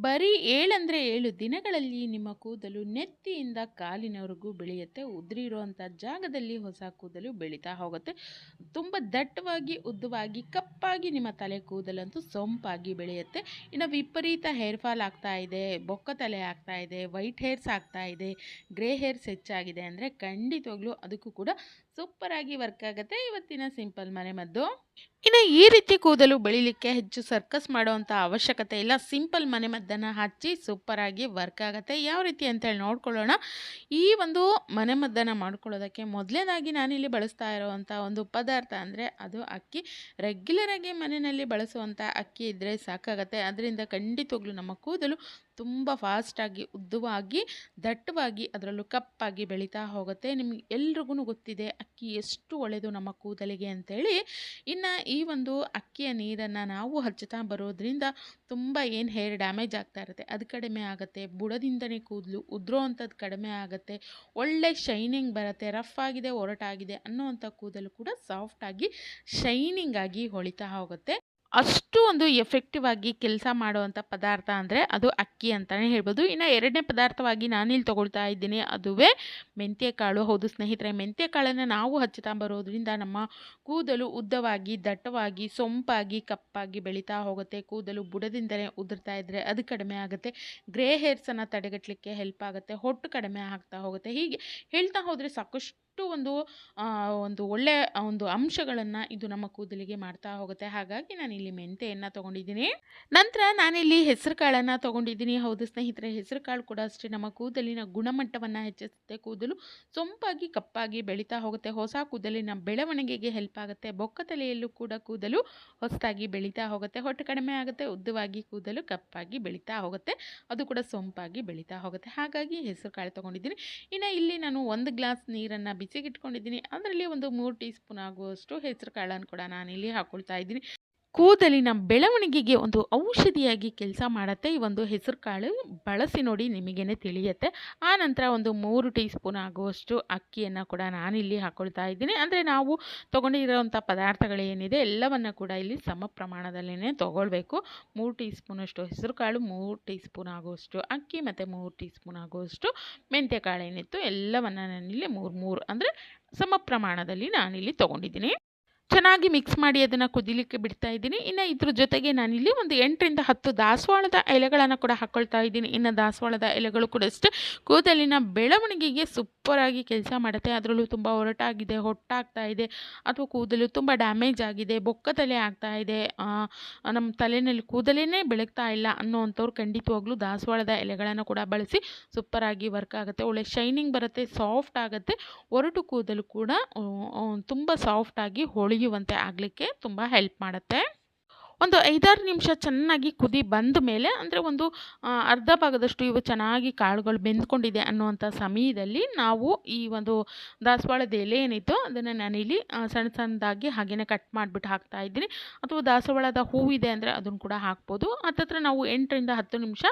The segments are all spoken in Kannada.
ಬರೀ 7 ಅಂದ್ರೆ 7 ದಿನಗಳಲ್ಲಿ ನಿಮ್ಮ ಕೂದಲು ನೆತ್ತಿಯಿಂದ ಕಾಲಿನವರೆಗೂ ಬೆಳೆಯುತ್ತೆ. ಉದುರಿರುವಂಥ ಜಾಗದಲ್ಲಿ ಹೊಸ ಕೂದಲು ಬೆಳೀತಾ ಹೋಗುತ್ತೆ. ತುಂಬ ದಟ್ಟವಾಗಿ, ಉದ್ದವಾಗಿ, ಕಪ್ಪಾಗಿ ನಿಮ್ಮ ತಲೆ ಕೂದಲಂತೂ ಸೊಂಪಾಗಿ ಬೆಳೆಯುತ್ತೆ. ಇನ್ನು ವಿಪರೀತ ಹೇರ್ ಫಾಲ್ ಆಗ್ತಾ ಇದೆ, ಬೊಕ್ಕ ತಲೆ ಆಗ್ತಾ ಇದೆ, ವೈಟ್ ಹೇರ್ಸ್ ಆಗ್ತಾ ಇದೆ, ಗ್ರೇ ಹೇರ್ಸ್ ಹೆಚ್ಚಾಗಿದೆ ಅಂದರೆ ಖಂಡಿತವಾಗ್ಲೂ ಅದಕ್ಕೂ ಕೂಡ ಸೂಪರಾಗಿ ವರ್ಕ್ ಆಗುತ್ತೆ ಇವತ್ತಿನ ಸಿಂಪಲ್ ಮನೆಮದ್ದು. ಇನ್ನು ಈ ರೀತಿ ಕೂದಲು ಬೆಳಿಲಿಕ್ಕೆ ಹೆಚ್ಚು ಸರ್ಕಸ್ ಮಾಡುವಂಥ ಅವಶ್ಯಕತೆ ಇಲ್ಲ. ಸಿಂಪಲ್ ಮನೆಮದ್ದನ್ನು ಹಚ್ಚಿ ಸೂಪರಾಗಿ ವರ್ಕ್ ಆಗುತ್ತೆ. ಯಾವ ರೀತಿ ಅಂತೇಳಿ ನೋಡ್ಕೊಳ್ಳೋಣ. ಈ ಒಂದು ಮನೆಮದ್ದನ್ನು ಮಾಡ್ಕೊಳ್ಳೋದಕ್ಕೆ ಮೊದಲನೇದಾಗಿ ನಾನಿಲ್ಲಿ ಬಳಸ್ತಾ ಇರುವಂಥ ಒಂದು ಪದಾರ್ಥ ಅಂದರೆ ಅದು ಅಕ್ಕಿ. ರೆಗ್ಯುಲರಾಗಿ ಮನೆಯಲ್ಲಿ ಬಳಸುವಂಥ ಅಕ್ಕಿ ಇದ್ದರೆ ಸಾಕಾಗತ್ತೆ. ಅದರಿಂದ ಖಂಡಿತವಾಗ್ಲೂ ನಮ್ಮ ಕೂದಲು ತುಂಬ ಫಾಸ್ಟಾಗಿ, ಉದ್ದವಾಗಿ, ದಟ್ಟವಾಗಿ, ಅದರಲ್ಲೂ ಕಪ್ಪಾಗಿ ಬೆಳೀತಾ ಹೋಗುತ್ತೆ. ನಿಮ್ಗೆ ಎಲ್ರಿಗೂ ಗೊತ್ತಿದೆ ಅಕ್ಕಿ ಎಷ್ಟು ಒಳ್ಳೆಯದು ನಮ್ಮ ಕೂದಲಿಗೆ ಅಂತೇಳಿ. ಇನ್ನು ಈ ಒಂದು ಅಕ್ಕಿಯ ನೀರನ್ನು ನಾವು ಹಚ್ಚುತ್ತಾ ಬರೋದ್ರಿಂದ ತುಂಬ ಏನು ಹೇರ್ ಡ್ಯಾಮೇಜ್ ಆಗ್ತಾ ಇರುತ್ತೆ ಅದು ಕಡಿಮೆ ಆಗುತ್ತೆ. ಬುಡದಿಂದನೇ ಕೂದಲು ಉದುರೋ ಅಂಥದ್ದು ಕಡಿಮೆ ಆಗುತ್ತೆ. ಒಳ್ಳೆ ಶೈನಿಂಗ್ ಬರುತ್ತೆ. ರಫ್ ಆಗಿದೆ, ಒರಟಾಗಿದೆ ಅನ್ನೋವಂಥ ಕೂದಲು ಕೂಡ ಸಾಫ್ಟಾಗಿ, ಶೈನಿಂಗ್ ಆಗಿ ಹೊಳಿತಾ ಹೋಗುತ್ತೆ. ಅಷ್ಟು ಒಂದು ಎಫೆಕ್ಟಿವ್ ಆಗಿ ಕೆಲಸ ಮಾಡುವಂಥ ಪದಾರ್ಥ ಅಂದರೆ ಅದು ಅಕ್ಕಿ ಅಂತಲೇ ಹೇಳ್ಬೋದು. ಇನ್ನು ಎರಡನೇ ಪದಾರ್ಥವಾಗಿ ನಾನಿಲ್ಲಿ ತೊಗೊಳ್ತಾ ಇದ್ದೀನಿ ಅದುವೇ ಮೆಂತ್ಯಕಾಳು. ಹೌದು ಸ್ನೇಹಿತರೆ, ಮೆಂತ್ಯಕಾಳನ್ನು ನಾವು ಹಚ್ಚುತ್ತಾ ಬರೋದ್ರಿಂದ ನಮ್ಮ ಕೂದಲು ಉದ್ದವಾಗಿ, ದಟ್ಟವಾಗಿ, ಸೊಂಪಾಗಿ, ಕಪ್ಪಾಗಿ ಬೆಳೀತಾ ಹೋಗುತ್ತೆ. ಕೂದಲು ಬುಡದಿಂದಲೇ ಉದುರ್ತಾ ಇದ್ದರೆ ಅದು ಕಡಿಮೆ ಆಗುತ್ತೆ. ಗ್ರೇ ಹೇರ್ಸನ್ನು ತಡೆಗಟ್ಟಲಿಕ್ಕೆ ಹೆಲ್ಪ್ ಆಗುತ್ತೆ. ಹೊಟ್ಟು ಕಡಿಮೆ ಆಗ್ತಾ ಹೋಗುತ್ತೆ. ಹೀಗೆ ಹೇಳ್ತಾ ಹೋದರೆ ಸಾಕಷ್ಟು ಒಂದು ಒಳ್ಳೆಯ ಒಂದು ಅಂಶಗಳನ್ನು ಇದು ನಮ್ಮ ಕೂದಲಿಗೆ ಮಾಡ್ತಾ ಹೋಗುತ್ತೆ. ಹಾಗಾಗಿ ನಾನಿಲ್ಲಿ ಮೆಂತೆಯನ್ನು ತೊಗೊಂಡಿದ್ದೀನಿ. ನಂತರ ನಾನಿಲ್ಲಿ ಹೆಸರು ಕಾಳನ್ನು ತೊಗೊಂಡಿದ್ದೀನಿ. ಹೌದು ಸ್ನೇಹಿತರೆ, ಹೆಸರು ಕಾಳು ಕೂಡ ಅಷ್ಟೇ ನಮ್ಮ ಕೂದಲಿನ ಗುಣಮಟ್ಟವನ್ನು ಹೆಚ್ಚಿಸುತ್ತೆ. ಕೂದಲು ಸೊಂಪಾಗಿ, ಕಪ್ಪಾಗಿ ಬೆಳೀತಾ ಹೋಗುತ್ತೆ. ಹೊಸ ಕೂದಲಿನ ಬೆಳವಣಿಗೆಗೆ ಹೆಲ್ಪ್ ಆಗುತ್ತೆ. ಬೊಕ್ಕ ತಲೆಯಲ್ಲೂ ಕೂಡ ಕೂದಲು ಹೊಸದಾಗಿ ಬೆಳೀತಾ ಹೋಗುತ್ತೆ. ಹೊಟ್ಟೆ ಕಡಿಮೆ ಆಗುತ್ತೆ. ಉದ್ದವಾಗಿ ಕೂದಲು ಕಪ್ಪಾಗಿ ಬೆಳೀತಾ ಹೋಗುತ್ತೆ. ಅದು ಕೂಡ ಸೊಂಪಾಗಿ ಬೆಳೀತಾ ಹೋಗುತ್ತೆ. ಹಾಗಾಗಿ ಹೆಸರು ಕಾಳು ತೊಗೊಂಡಿದ್ದೀನಿ. ಇನ್ನು ಇಲ್ಲಿ ನಾನು 1 ಗ್ಲಾಸ್ ನೀರನ್ನು ಬಿಸಿಗಿಟ್ಕೊಂಡಿದ್ದೀನಿ. ಅದರಲ್ಲಿ ಒಂದು 3 ಟೀ ಸ್ಪೂನ್ ಆಗುವಷ್ಟು ಹೆಸರು ಕಾಳನ್ನು ಕೂಡ ನಾನಿಲ್ಲಿ ಹಾಕ್ಕೊಳ್ತಾ ಇದ್ದೀನಿ. ಕೂದಲಿನ ಬೆಳವಣಿಗೆಗೆ ಒಂದು ಔಷಧಿಯಾಗಿ ಕೆಲಸ ಮಾಡುತ್ತೆ ಈ ಒಂದು ಹೆಸರು ಕಾಳು. ಬಳಸಿ ನೋಡಿ, ನಿಮಗೇನೆ ತಿಳಿಯುತ್ತೆ. ಆ ನಂತರ ಒಂದು 3 ಟೀ ಸ್ಪೂನ್ ಆಗುವಷ್ಟು ಅಕ್ಕಿಯನ್ನು ಕೂಡ ನಾನಿಲ್ಲಿ ಹಾಕ್ಕೊಳ್ತಾ ಇದ್ದೀನಿ. ಅಂದರೆ ನಾವು ತೊಗೊಂಡಿರೋವಂಥ ಪದಾರ್ಥಗಳೇನಿದೆ ಎಲ್ಲವನ್ನು ಕೂಡ ಇಲ್ಲಿ ಸಮ ಪ್ರಮಾಣದಲ್ಲೇ ತೊಗೊಳ್ಬೇಕು. 3 ಟೀ ಸ್ಪೂನಷ್ಟು ಹೆಸರು ಕಾಳು, 3 ಟೀ ಸ್ಪೂನ್ ಆಗುವಷ್ಟು ಅಕ್ಕಿ ಮತ್ತು 3 ಟೀ ಸ್ಪೂನ್ ಆಗುವಷ್ಟು ಮೆಂತ್ಯ ಕಾಳು ಏನಿತ್ತು ಎಲ್ಲವನ್ನು ನಾನಿಲ್ಲಿ 3 ಅಂದರೆ ಸಮ ಪ್ರಮಾಣದಲ್ಲಿ ನಾನಿಲ್ಲಿ ತೊಗೊಂಡಿದ್ದೀನಿ. ಚೆನ್ನಾಗಿ ಮಿಕ್ಸ್ ಮಾಡಿ ಅದನ್ನು ಕುದಿಲಿಕ್ಕೆ ಬಿಡ್ತಾ ಇದ್ದೀನಿ. ಇನ್ನು ಇದ್ರ ಜೊತೆಗೆ ನಾನಿಲ್ಲಿ ಒಂದು 8 ರಿಂದ 10 ದಾಸವಾಳದ ಎಲೆಗಳನ್ನು ಕೂಡ ಹಾಕ್ಕೊಳ್ತಾ ಇದ್ದೀನಿ. ಇನ್ನು ದಾಸವಾಳದ ಎಲೆಗಳು ಕೂಡ ಅಷ್ಟೇ ಕೂದಲಿನ ಬೆಳವಣಿಗೆಗೆ ಸೂಪರಾಗಿ ಕೆಲಸ ಮಾಡುತ್ತೆ. ಅದರಲ್ಲೂ ತುಂಬ ಒರಟಾಗಿದೆ, ಹೊಟ್ಟಾಗ್ತಾ ಇದೆ, ಅಥವಾ ಕೂದಲು ತುಂಬ ಡ್ಯಾಮೇಜ್ ಆಗಿದೆ, ಬೊಕ್ಕ ತಲೆ ಆಗ್ತಾ ಇದೆ, ನಮ್ಮ ತಲೆಯಲ್ಲಿ ಕೂದಲೇ ಬೆಳಗ್ತಾ ಇಲ್ಲ ಅನ್ನೋವಂಥವ್ರು ಖಂಡಿತವಾಗ್ಲೂ ದಾಸವಾಳದ ಎಲೆಗಳನ್ನು ಕೂಡ ಬಳಸಿ ಸೂಪರಾಗಿ ವರ್ಕ್ ಆಗುತ್ತೆ. ಒಳ್ಳೆ ಶೈನಿಂಗ್ ಬರುತ್ತೆ, ಸಾಫ್ಟ್ ಆಗುತ್ತೆ. ಒರಟು ಕೂದಲು ಕೂಡ ತುಂಬ ಸಾಫ್ಟಾಗಿ ಹೊಳೆಯುವಂತೆ ಆಗಲಿಕ್ಕೆ ತುಂಬ ಹೆಲ್ಪ್ ಮಾಡುತ್ತೆ. ಒಂದು 5-6 ನಿಮಿಷ ಚೆನ್ನಾಗಿ ಕುದಿ ಬಂದ ಮೇಲೆ, ಅಂದರೆ ಒಂದು ಅರ್ಧ ಭಾಗದಷ್ಟು ಇವು ಚೆನ್ನಾಗಿ ಕಾಳುಗಳು ಬೆಂದ್ಕೊಂಡಿದೆ ಅನ್ನುವಂಥ ಸಮಯದಲ್ಲಿ ನಾವು ಈ ಒಂದು ದಾಸವಾಳದ ಎಲೆ ಏನಿತ್ತು ಅದನ್ನು ನಾನಿಲ್ಲಿ ಸಣ್ಣ ಸಣ್ಣದಾಗಿ ಹಾಗೆಯೇ ಕಟ್ ಮಾಡಿಬಿಟ್ಟು ಹಾಕ್ತಾ ಇದ್ದೀನಿ. ಅಥವಾ ದಾಸವಾಳದ ಹೂವಿದೆ ಅಂದರೆ ಅದನ್ನು ಕೂಡ ಹಾಕ್ಬೋದು. ಹತ್ತತ್ರ ನಾವು 8 ರಿಂದ 10 ನಿಮಿಷ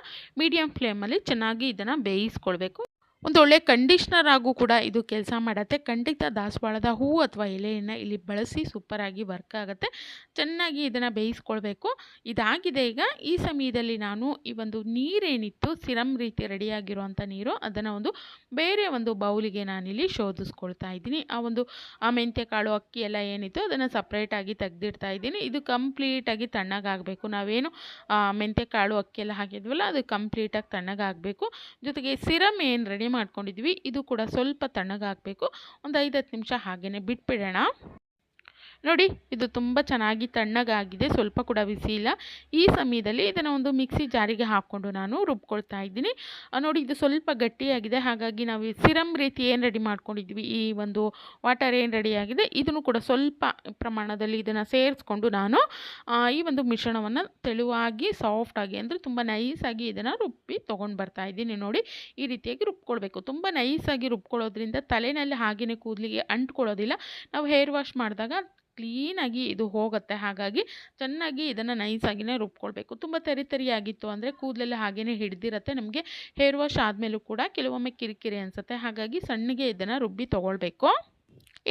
ಮೀಡಿಯಮ್ ಫ್ಲೇಮಲ್ಲಿ ಚೆನ್ನಾಗಿ ಇದನ್ನು ಬೇಯಿಸ್ಕೊಳ್ಬೇಕು. ಒಂದು ಒಳ್ಳೆ ಕಂಡೀಷ್ನರ್ ಆಗೂ ಕೂಡ ಇದು ಕೆಲಸ ಮಾಡುತ್ತೆ. ಖಂಡಿತ ದಾಸವಾಳದ ಹೂವು ಅಥವಾ ಎಲೆಯನ್ನು ಇಲ್ಲಿ ಬಳಸಿ ಸೂಪರಾಗಿ ವರ್ಕ್ ಆಗುತ್ತೆ. ಚೆನ್ನಾಗಿ ಇದನ್ನು ಬೇಯಿಸ್ಕೊಳ್ಬೇಕು. ಇದಾಗಿದೆ. ಈಗ ಈ ಸಮಯದಲ್ಲಿ ನಾನು ಈ ಒಂದು ನೀರೇನಿತ್ತು ಸಿರಮ್ ರೀತಿ ರೆಡಿಯಾಗಿರುವಂಥ ನೀರು ಅದನ್ನು ಒಂದು ಬೇರೆ ಒಂದು ಬೌಲಿಗೆ ನಾನಿಲ್ಲಿ ಶೋಧಿಸ್ಕೊಳ್ತಾ ಇದ್ದೀನಿ. ಆ ಮೆಂತ್ಯ ಕಾಳು ಅಕ್ಕಿ ಎಲ್ಲ ಏನಿತ್ತು ಅದನ್ನು ಸಪ್ರೇಟಾಗಿ ತೆಗೆದಿಡ್ತಾ ಇದ್ದೀನಿ. ಇದು ಕಂಪ್ಲೀಟಾಗಿ ತಣ್ಣಗಾಗಬೇಕು. ನಾವೇನು ಮೆಂತ್ಯ ಕಾಳು ಅಕ್ಕಿ ಎಲ್ಲ ಹಾಕಿದ್ವಲ್ಲ ಅದು ಕಂಪ್ಲೀಟಾಗಿ ತಣ್ಣಗಾಗಬೇಕು. ಜೊತೆಗೆ ಸಿರಮ್ ಏನು ರೆಡಿ ಮಾಡ್ಕೊಂಡಿದ್ವಿ ಇದು ಕೂಡ ಸ್ವಲ್ಪ ತಣ್ಣಗಾಗಬೇಕು. ಒಂದು 5-10 ನಿಮಿಷ ಹಾಗೆಯೇ ಬಿಟ್ಬಿಡೋಣ. ನೋಡಿ, ಇದು ತುಂಬ ಚೆನ್ನಾಗಿ ತಣ್ಣಗಾಗಿದೆ, ಸ್ವಲ್ಪ ಕೂಡ ಬಿಸಿ ಇಲ್ಲ. ಈ ಸಮಯದಲ್ಲಿ ಇದನ್ನು ಒಂದು ಮಿಕ್ಸಿ ಜಾರಿಗೆ ಹಾಕ್ಕೊಂಡು ನಾನು ರುಬ್ಕೊಳ್ತಾ ಇದ್ದೀನಿ. ನೋಡಿ, ಇದು ಸ್ವಲ್ಪ ಗಟ್ಟಿಯಾಗಿದೆ. ಹಾಗಾಗಿ ನಾವು ಈ ಸಿರಮ್ ರೀತಿ ಏನು ರೆಡಿ ಮಾಡ್ಕೊಂಡಿದ್ವಿ, ಈ ಒಂದು ವಾಟರ್ ಏನು ರೆಡಿಯಾಗಿದೆ ಇದನ್ನು ಕೂಡ ಸ್ವಲ್ಪ ಪ್ರಮಾಣದಲ್ಲಿ ಇದನ್ನು ಸೇರಿಸ್ಕೊಂಡು ನಾನು ಈ ಒಂದು ಮಿಶ್ರಣವನ್ನು ತೆಳುವಾಗಿ, ಸಾಫ್ಟಾಗಿ, ಅಂದರೆ ತುಂಬ ನೈಸಾಗಿ ಇದನ್ನು ರುಬ್ಬಿ ತೊಗೊಂಡು ಬರ್ತಾ ಇದ್ದೀನಿ. ನೋಡಿ, ಈ ರೀತಿಯಾಗಿ ರುಬ್ಕೊಳ್ಬೇಕು. ತುಂಬ ನೈಸಾಗಿ ರುಬ್ಕೊಳ್ಳೋದ್ರಿಂದ ತಲೆಯಲ್ಲಿ ಹಾಗೆಯೇ ಕೂದಲಿಗೆ ಅಂಟ್ಕೊಳ್ಳೋದಿಲ್ಲ. ನಾವು ಹೇರ್ ವಾಶ್ ಮಾಡಿದಾಗ ಕ್ಲೀನಾಗಿ ಇದು ಹೋಗುತ್ತೆ. ಹಾಗಾಗಿ ಚೆನ್ನಾಗಿ ಇದನ್ನು ನೈಸಾಗಿಯೇ ರುಬ್ಕೊಳ್ಬೇಕು. ತುಂಬ ತರಿತರಿಯಾಗಿತ್ತು ಅಂದರೆ ಕೂದಲೆಲ್ಲ ಹಾಗೆಯೇ ಹಿಡಿದಿರುತ್ತೆ. ನಮಗೆ ಹೇರ್ ವಾಶ್ ಆದಮೇಲೂ ಕೂಡ ಕೆಲವೊಮ್ಮೆ ಕಿರಿಕಿರಿ ಅನಿಸುತ್ತೆ. ಹಾಗಾಗಿ ಸಣ್ಣಗೆ ಇದನ್ನು ರುಬ್ಬಿ ತೊಗೊಳ್ಬೇಕು.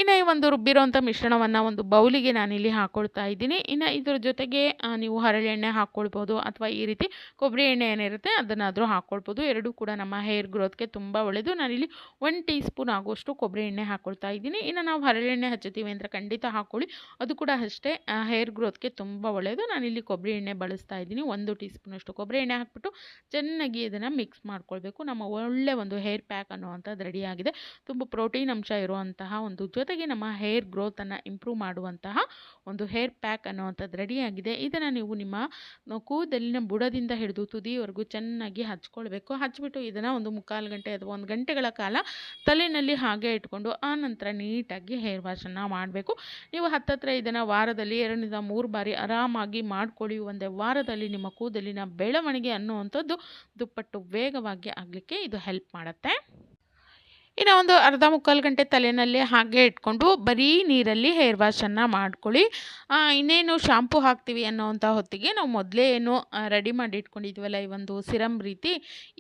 ಇನ್ನು ಈ ಒಂದು ರುಬ್ಬಿರೋಂಥ ಮಿಶ್ರಣವನ್ನು ಒಂದು ಬೌಲಿಗೆ ನಾನಿಲ್ಲಿ ಹಾಕ್ಕೊಳ್ತಾ ಇದ್ದೀನಿ. ಇನ್ನು ಇದ್ರ ಜೊತೆಗೆ ನೀವು ಹರಳೆಣ್ಣೆ ಹಾಕ್ಕೊಳ್ಬೋದು ಅಥವಾ ಈ ರೀತಿ ಕೊಬ್ಬರಿ ಎಣ್ಣೆ ಏನಿರುತ್ತೆ ಅದನ್ನಾದರೂ ಹಾಕ್ಕೊಳ್ಬೋದು. ಎರಡೂ ಕೂಡ ನಮ್ಮ ಹೇರ್ ಗ್ರೋತ್ಗೆ ತುಂಬ ಒಳ್ಳೆಯದು. ನಾನಿಲ್ಲಿ 1 ಟೀ ಸ್ಪೂನ್ ಆಗುವಷ್ಟು ಕೊಬ್ಬರಿ ಎಣ್ಣೆ ಹಾಕ್ಕೊಳ್ತಾ ಇದ್ದೀನಿ. ಇನ್ನು ನಾವು ಹರಳೆಣ್ಣೆ ಹಚ್ಚುತ್ತೀವಿ ಅಂದರೆ ಖಂಡಿತ ಹಾಕ್ಕೊಳ್ಳಿ, ಅದು ಕೂಡ ಅಷ್ಟೇ ಹೇರ್ ಗ್ರೋತ್ಗೆ ತುಂಬ ಒಳ್ಳೆಯದು. ನಾನಿಲ್ಲಿ ಕೊಬ್ಬರಿ ಎಣ್ಣೆ ಬಳಸ್ತಾ ಇದ್ದೀನಿ. 1 ಟೀ ಸ್ಪೂನಷ್ಟು ಕೊಬ್ಬರಿ ಎಣ್ಣೆ ಹಾಕ್ಬಿಟ್ಟು ಚೆನ್ನಾಗಿ ಇದನ್ನು ಮಿಕ್ಸ್ ಮಾಡ್ಕೊಳ್ಬೇಕು. ನಮ್ಮ ಒಳ್ಳೆ ಒಂದು ಹೇರ್ ಪ್ಯಾಕ್ ಅನ್ನುವಂಥದ್ದು ರೆಡಿಯಾಗಿದೆ. ತುಂಬ ಪ್ರೋಟೀನ್ ಅಂಶ ಇರುವಂತಹ ಒಂದು ಜೊತೆಗೆ ನಮ್ಮ ಹೇರ್ ಗ್ರೋತನ್ನು ಇಂಪ್ರೂವ್ ಮಾಡುವಂತಹ ಒಂದು ಹೇರ್ ಪ್ಯಾಕ್ ಅನ್ನುವಂಥದ್ದು ರೆಡಿಯಾಗಿದೆ. ಇದನ್ನು ನೀವು ನಿಮ್ಮ ಕೂದಲಿನ ಬುಡದಿಂದ ಹಿಡಿದು ತುದಿಯವರೆಗೂ ಚೆನ್ನಾಗಿ ಹಚ್ಕೊಳ್ಬೇಕು. ಹಚ್ಬಿಟ್ಟು ಇದನ್ನು ಒಂದು 3/4 ಗಂಟೆ ಅಥವಾ 1 ಗಂಟೆಗಳ ಕಾಲ ತಲೆಯಲ್ಲಿ ಹಾಗೆ ಇಟ್ಕೊಂಡು ಆನಂತರ ನೀಟಾಗಿ ಹೇರ್ ವಾಶನ್ನು ಮಾಡಬೇಕು. ನೀವು ಹತ್ತತ್ರ ಇದನ್ನು ವಾರದಲ್ಲಿ 2 ರಿಂದ 3 ಬಾರಿ ಆರಾಮಾಗಿ ಮಾಡ್ಕೊಳ್ಳಿ. ಒಂದೇ ವಾರದಲ್ಲಿ ನಿಮ್ಮ ಕೂದಲಿನ ಬೆಳವಣಿಗೆ ಅನ್ನುವಂಥದ್ದು ದುಪ್ಪಟ್ಟು ವೇಗವಾಗಿ ಆಗಲಿಕ್ಕೆ ಇದು ಹೆಲ್ಪ್ ಮಾಡುತ್ತೆ. ಇನ್ನು ಒಂದು ಅರ್ಧ ಮುಕ್ಕಾಲು ಗಂಟೆ ತಲೆಯಲ್ಲಿ ಹಾಗೆ ಇಟ್ಕೊಂಡು ಬರೀ ನೀರಲ್ಲಿ ಹೇರ್ ವಾಶನ್ನು ಮಾಡ್ಕೊಳ್ಳಿ. ಇನ್ನೇನು ಶಾಂಪು ಹಾಕ್ತೀವಿ ಅನ್ನೋವಂಥ ಹೊತ್ತಿಗೆ ನಾವು ಮೊದಲೇ ಏನು ರೆಡಿ ಮಾಡಿ ಇಟ್ಕೊಂಡಿದ್ವಲ್ಲ ಈ ಒಂದು ಸಿರಮ್ ರೀತಿ,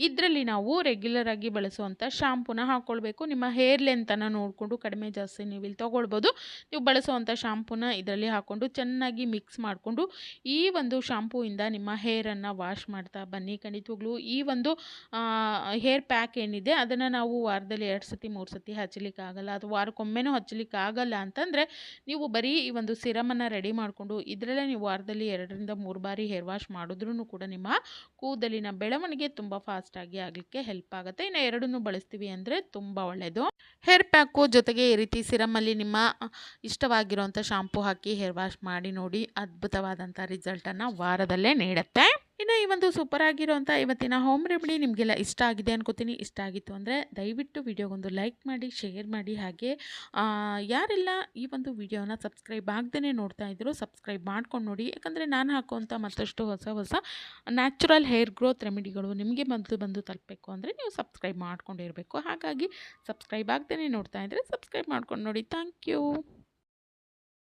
ಇದರಲ್ಲಿ ನಾವು ರೆಗ್ಯುಲರಾಗಿ ಬಳಸುವಂಥ ಶಾಂಪೂನ ಹಾಕ್ಕೊಳ್ಬೇಕು. ನಿಮ್ಮ ಹೇರ್ ಲೆಂತನ್ನು ನೋಡಿಕೊಂಡು ಕಡಿಮೆ ಜಾಸ್ತಿ ನೀವು ಇಲ್ಲಿ ತೊಗೊಳ್ಬೋದು. ನೀವು ಬಳಸುವಂಥ ಶಾಂಪೂನ ಇದರಲ್ಲಿ ಹಾಕ್ಕೊಂಡು ಚೆನ್ನಾಗಿ ಮಿಕ್ಸ್ ಮಾಡಿಕೊಂಡು ಈ ಒಂದು ಶಾಂಪೂಯಿಂದ ನಿಮ್ಮ ಹೇರನ್ನು ವಾಶ್ ಮಾಡ್ತಾ ಬನ್ನಿ. ಖಂಡಿತವಾಗ್ಲೂ ಈ ಒಂದು ಹೇರ್ ಪ್ಯಾಕ್ ಏನಿದೆ ಅದನ್ನು ನಾವು ವಾರದಲ್ಲಿ 2 ಸತಿ 3 ಸತಿ ಹಚ್ಚಲಿಕ್ಕಾಗಲ್ಲ, ಅಥವಾ ವಾರಕ್ಕೊಮ್ಮೆನೂ ಹಚ್ಚಲಿಕ್ಕಾಗಲ್ಲ ಅಂತಂದರೆ ನೀವು ಬರೀ ಈ ಒಂದು ಸಿರಮನ್ನು ರೆಡಿ ಮಾಡಿಕೊಂಡು ಇದರಲ್ಲೇ ನೀವು ವಾರದಲ್ಲಿ 2 ರಿಂದ 3 ಬಾರಿ ಹೇರ್ ವಾಶ್ ಮಾಡಿದ್ರೂ ಕೂಡ ನಿಮ್ಮ ಕೂದಲಿನ ಬೆಳವಣಿಗೆ ತುಂಬ ಫಾಸ್ಟಾಗಿ ಆಗಲಿಕ್ಕೆ ಹೆಲ್ಪ್ ಆಗುತ್ತೆ. ಇನ್ನು ಎರಡನ್ನೂ ಬಳಸ್ತೀವಿ ಅಂದರೆ ತುಂಬ ಒಳ್ಳೆಯದು. ಹೇರ್ ಪ್ಯಾಕು ಜೊತೆಗೆ ಈ ರೀತಿ ಸಿರಮಲ್ಲಿ ನಿಮ್ಮ ಇಷ್ಟವಾಗಿರುವಂಥ ಶಾಂಪೂ ಹಾಕಿ ಹೇರ್ ವಾಶ್ ಮಾಡಿ ನೋಡಿ, ಅದ್ಭುತವಾದಂಥ ರಿಸಲ್ಟನ್ನು ವಾರದಲ್ಲೇ ನೀಡುತ್ತೆ. ಇನ್ನು ಈ ಒಂದು ಸೂಪರ್ ಆಗಿರುವಂಥ ಇವತ್ತಿನ ಹೋಮ್ ರೆಮಿಡಿ ನಿಮಗೆಲ್ಲ ಇಷ್ಟ ಆಗಿದೆ ಅನ್ಕೋತೀನಿ. ಇಷ್ಟ ಆಗಿತ್ತು ಅಂದರೆ ದಯವಿಟ್ಟು ವಿಡಿಯೋಗೊಂದು ಲೈಕ್ ಮಾಡಿ, ಶೇರ್ ಮಾಡಿ. ಹಾಗೆ ಯಾರೆಲ್ಲ ಈ ಒಂದು ವಿಡಿಯೋನ ಸಬ್ಸ್ಕ್ರೈಬ್ ಆಗದೇ ನೋಡ್ತಾ ಇದ್ರು ಸಬ್ಸ್ಕ್ರೈಬ್ ಮಾಡ್ಕೊಂಡು ನೋಡಿ. ಯಾಕಂದರೆ ನಾನು ಹಾಕುವಂಥ ಮತ್ತಷ್ಟು ಹೊಸ ನ್ಯಾಚುರಲ್ ಹೇರ್ ಗ್ರೋತ್ ರೆಮಿಡಿಗಳು ನಿಮಗೆ ಬಂದು ತಲುಪಬೇಕು ಅಂದರೆ ನೀವು ಸಬ್ಸ್ಕ್ರೈಬ್ ಮಾಡ್ಕೊಂಡಿರಬೇಕು. ಹಾಗಾಗಿ ಸಬ್ಸ್ಕ್ರೈಬ್ ಆಗದೇ ನೋಡ್ತಾ ಇದ್ದರೆ ಸಬ್ಸ್ಕ್ರೈಬ್ ಮಾಡ್ಕೊಂಡು ನೋಡಿ. Thank you.